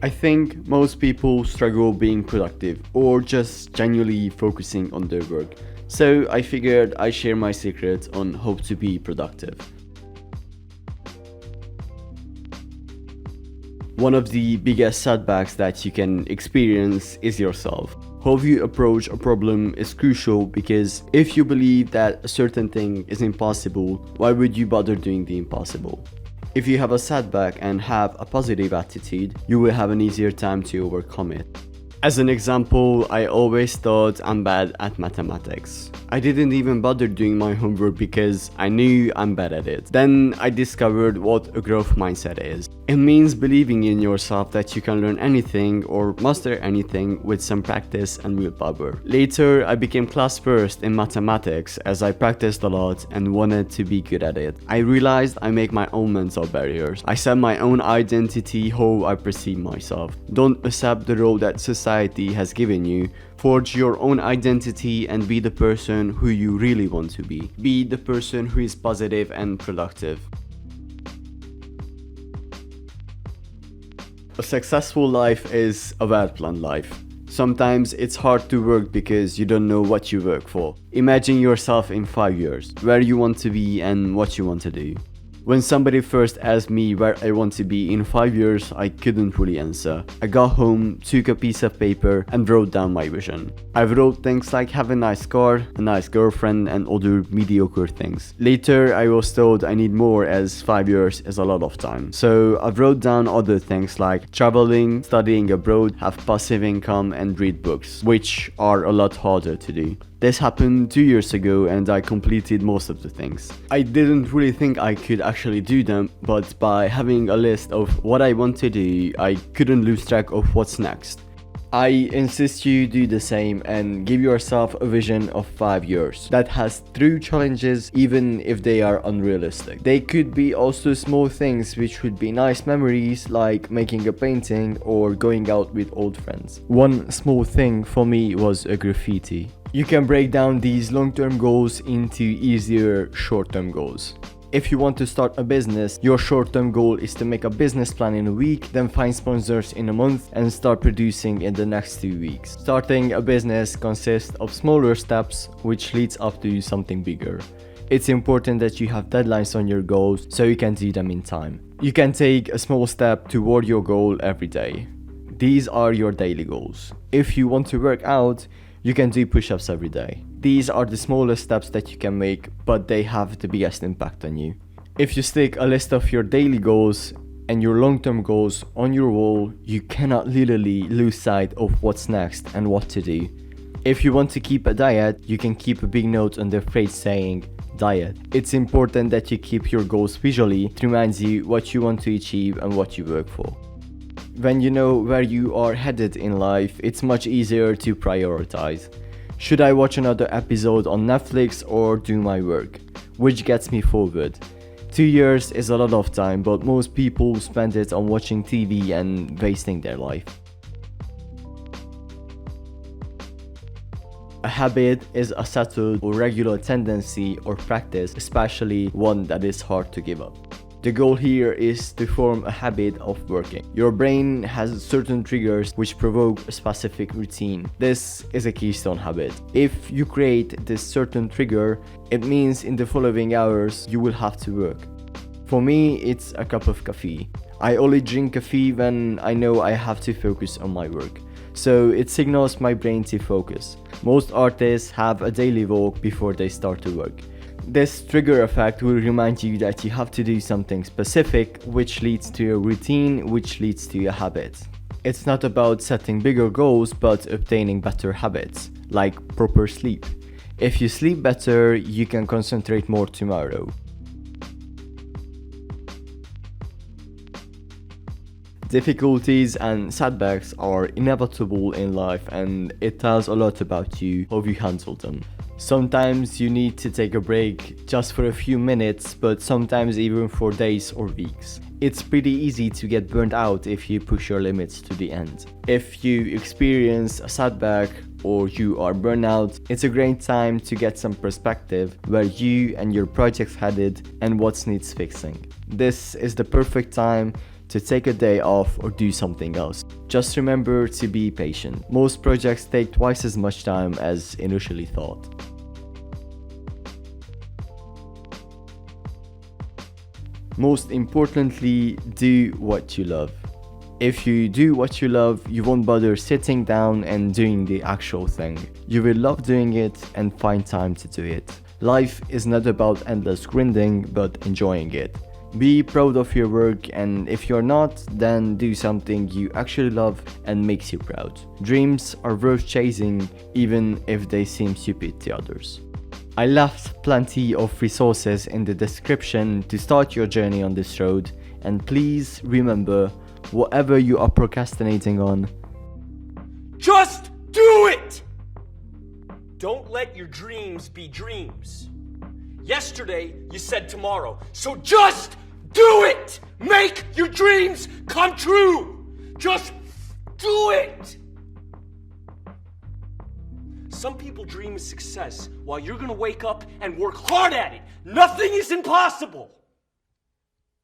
I think most people struggle being productive or just genuinely focusing on their work. So I figured I share my secrets on how to be productive. One of the biggest setbacks that you can experience is yourself. How you approach a problem is crucial because if you believe that a certain thing is impossible, why would you bother doing the impossible? If you have a setback and have a positive attitude, you will have an easier time to overcome it. As an example, I always thought I'm bad at mathematics. I didn't even bother doing my homework because I knew I'm bad at it. Then I discovered what a growth mindset is. It means believing in yourself that you can learn anything or master anything with some practice and willpower. Later, I became class first in mathematics as I practiced a lot and wanted to be good at it. I realized I make my own mental barriers. I set my own identity, how I perceive myself. Don't accept the role that society has given you. Forge your own identity and be the person who you really want to be. Be the person who is positive and productive. A successful life is a well-planned life. Sometimes it's hard to work because you don't know what you work for. Imagine yourself in 5 years, where you want to be and what you want to do. When somebody first asked me where I want to be in 5 years, I couldn't really answer. I got home, took a piece of paper and wrote down my vision. I wrote things like have a nice car, a nice girlfriend and other mediocre things. Later I was told I need more as 5 years is a lot of time. So I wrote down other things like traveling, studying abroad, have passive income and read books, which are a lot harder to do. This happened 2 years ago and I completed most of the things. I didn't really think I could actually do them, but by having a list of what I want to do, I couldn't lose track of what's next. I insist you do the same and give yourself a vision of 5 years that has true challenges even if they are unrealistic. They could be also small things which would be nice memories like making a painting or going out with old friends. One small thing for me was a graffiti. You can break down these long-term goals into easier short-term goals. If you want to start a business, your short-term goal is to make a business plan in a week, then find sponsors in a month and start producing in the next 2 weeks. Starting a business consists of smaller steps which leads up to something bigger. It's important that you have deadlines on your goals so you can do them in time. You can take a small step toward your goal every day. These are your daily goals. If you want to work out, you can do push-ups every day. These are the smallest steps that you can make, but they have the biggest impact on you. If you stick a list of your daily goals and your long-term goals on your wall, you cannot literally lose sight of what's next and what to do. If you want to keep a diet, you can keep a big note on the phrase saying diet. It's important that you keep your goals visually. It reminds you what you want to achieve and what you work for. When you know where you are headed in life, it's much easier to prioritize. Should I watch another episode on Netflix or do my work? Which gets me forward? 2 years is a lot of time, but most people spend it on watching TV and wasting their life. A habit is a settled or regular tendency or practice, especially one that is hard to give up. The goal here is to form a habit of working. Your brain has certain triggers which provoke a specific routine. This is a keystone habit. If you create this certain trigger, it means in the following hours you will have to work. For me, it's a cup of coffee. I only drink coffee when I know I have to focus on my work. So it signals my brain to focus. Most artists have a daily walk before they start to work. This trigger effect will remind you that you have to do something specific, which leads to a routine, which leads to a habit. It's not about setting bigger goals, but obtaining better habits, like proper sleep. If you sleep better, you can concentrate more tomorrow. Difficulties and setbacks are inevitable in life, and it tells a lot about you, how you handle them. Sometimes you need to take a break just for a few minutes, but sometimes even for days or weeks. It's pretty easy to get burnt out if you push your limits to the end. If you experience a setback or you are burnt out, it's a great time to get some perspective where you and your project's headed and what needs fixing. This is the perfect time to take a day off or do something else. Just remember to be patient. Most projects take twice as much time as initially thought. Most importantly, do what you love. If you do what you love, you won't bother sitting down and doing the actual thing. You will love doing it and find time to do it. Life is not about endless grinding, but enjoying it. Be proud of your work, and if you're not, then do something you actually love and makes you proud. Dreams are worth chasing, even if they seem stupid to others. I left plenty of resources in the description to start your journey on this road, and please remember, whatever you are procrastinating on, just do it! Don't let your dreams be dreams. Yesterday, you said tomorrow, so just do it! Make your dreams come true! Just do it! Some people dream of success while you're gonna wake up and work hard at it. Nothing is impossible!